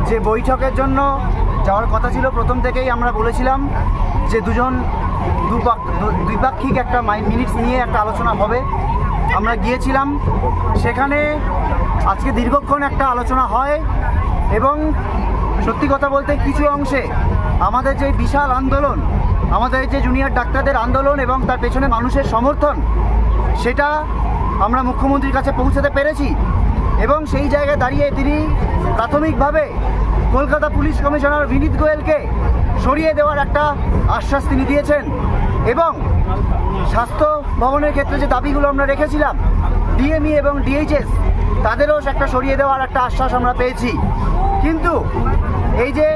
যে বৈঠকের জন্য যাওয়ার কথা ছিল প্রথম থেকেই আমরা বলেছিলাম যে দ্বিপাক্ষিক একটা মিনিটস নিয়ে একটা আলোচনা হবে। আমরা গিয়েছিলাম সেখানে, আজকে দীর্ঘক্ষণ একটা আলোচনা হয় এবং সত্যি কথা বলতে কিছু অংশে আমাদের যে বিশাল আন্দোলন, আমাদের যে জুনিয়র ডাক্তারদের আন্দোলন এবং তার পেছনে মানুষের সমর্থন, সেটা আমরা মুখ্যমন্ত্রীর কাছে পৌঁছাতে পেরেছি এবং সেই জায়গায় দাঁড়িয়ে তিনি প্রাথমিকভাবে কলকাতা পুলিশ কমিশনার বিনীত গোয়েলকে সরিয়ে দেওয়ার একটা আশ্বাস তিনি দিয়েছেন এবং স্বাস্থ্য ভবনের ক্ষেত্রে যে দাবিগুলো আমরা রেখেছিলাম ডিএমই এবং ডিএইচএস, তাদেরও একটা সরিয়ে দেওয়ার একটা আশ্বাস আমরা পেয়েছি। কিন্তু এই যে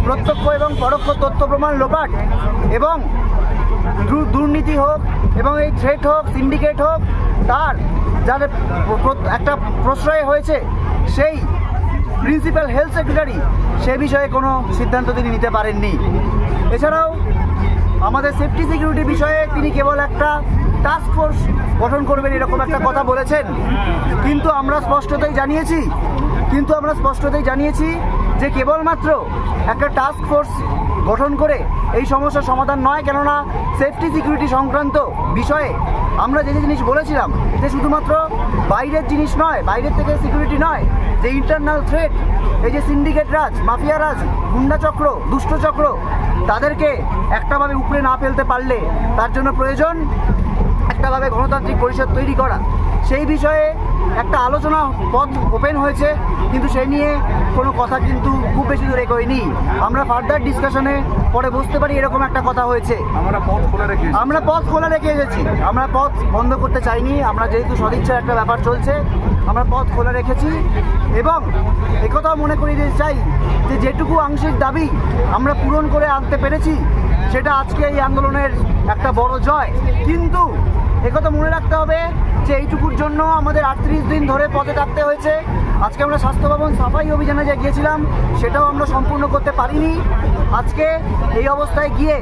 প্রত্যক্ষ এবং পরোক্ষ তথ্য প্রমাণ লোপাট এবং দুর্নীতি হোক এবং এই থ্রেট হোক, সিন্ডিকেট হোক, তার যাদের একটা প্রশ্রয় হয়েছে সেই প্রিন্সিপাল হেলথ সেক্রেটারি, সে বিষয়ে কোনো সিদ্ধান্ত তিনি নিতে পারেননি। এছাড়াও আমাদের সেফটি সিকিউরিটি বিষয়ে তিনি কেবল একটা টাস্ক ফোর্স গঠন করবেন এরকম একটা কথা বলেছেন, কিন্তু আমরা স্পষ্টতই জানিয়েছি যে কেবলমাত্র একটা টাস্ক ফোর্স গঠন করে এই সমস্যার সমাধান নয়। কেননা সেফটি সিকিউরিটি সংক্রান্ত বিষয়ে আমরা যে জিনিস বলেছিলাম যে শুধুমাত্র বাইরের জিনিস নয়, বাইরের থেকে সিকিউরিটি নয়, যে ইন্টারনাল থ্রেট, এই যে সিন্ডিকেট রাজ, মাফিয়া রাজ, গুন্ডা চক্র, দুষ্ট চক্র, তাদেরকে একটাভাবে উপরে না ফেলতে পারলে তার জন্য প্রয়োজন একটাভাবে গণতান্ত্রিক পরিষদ তৈরি করা। সেই বিষয়ে একটা আলোচনা পথ ওপেন হয়েছে, কিন্তু সেই নিয়ে কোনো কথা কিন্তু খুব বেশি দূর এগোয়নি। আমরা ফার্দার ডিসকাশনে পরে বুঝতে পারি এরকম একটা কথা হয়েছে। আমরা পথ খোলা রেখে এসেছি, আমরা পথ বন্ধ করতে চাইনি। আমরা যেহেতু সদিচ্ছার একটা ব্যাপার চলছে, আমরা পথ খোলা রেখেছি এবং একথাও মনে করি যে চাই যে যেটুকু আংশিক দাবি আমরা পূরণ করে আনতে পেরেছি সেটা আজকে এই আন্দোলনের একটা বড় জয়। কিন্তু একথা মনে রাখতে হবে যে এইটুকুর জন্য আমাদের 38 দিন ধরে পথে থাকতে হয়েছে। আজকে আমরা স্বাস্থ্য ভবন সাফাই অভিযানে যে গিয়েছিলাম সেটাও আমরা সম্পূর্ণ করতে পারিনি। আজকে এই অবস্থায় গিয়ে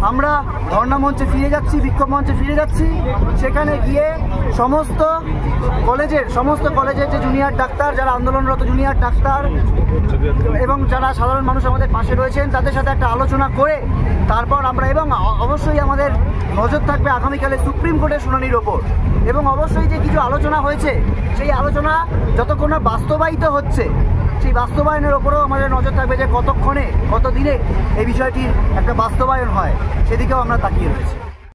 আমরা ধর্ণা মঞ্চে ফিরে যাচ্ছি, বিক্ষোভ মঞ্চে ফিরে যাচ্ছি। সেখানে গিয়ে সমস্ত কলেজের যে জুনিয়র ডাক্তার, যারা আন্দোলনরত জুনিয়র ডাক্তার এবং যারা সাধারণ মানুষ আমাদের পাশে রয়েছেন, তাদের সাথে একটা আলোচনা করে তারপর আমরা, এবং অবশ্যই আমাদের নজর থাকবে আগামীকালে সুপ্রিম কোর্টের শুনানির ওপর, এবং অবশ্যই যে কিছু আলোচনা হয়েছে সেই আলোচনা যতক্ষণ না বাস্তবায়িত হচ্ছে সেই বাস্তবায়নের ওপরেও আমাদের নজর থাকবে যে কতক্ষণে, কত দিনে এই বিষয়টির একটা বাস্তবায়ন হয়, সেদিকেও আমরা তাকিয়ে রয়েছি।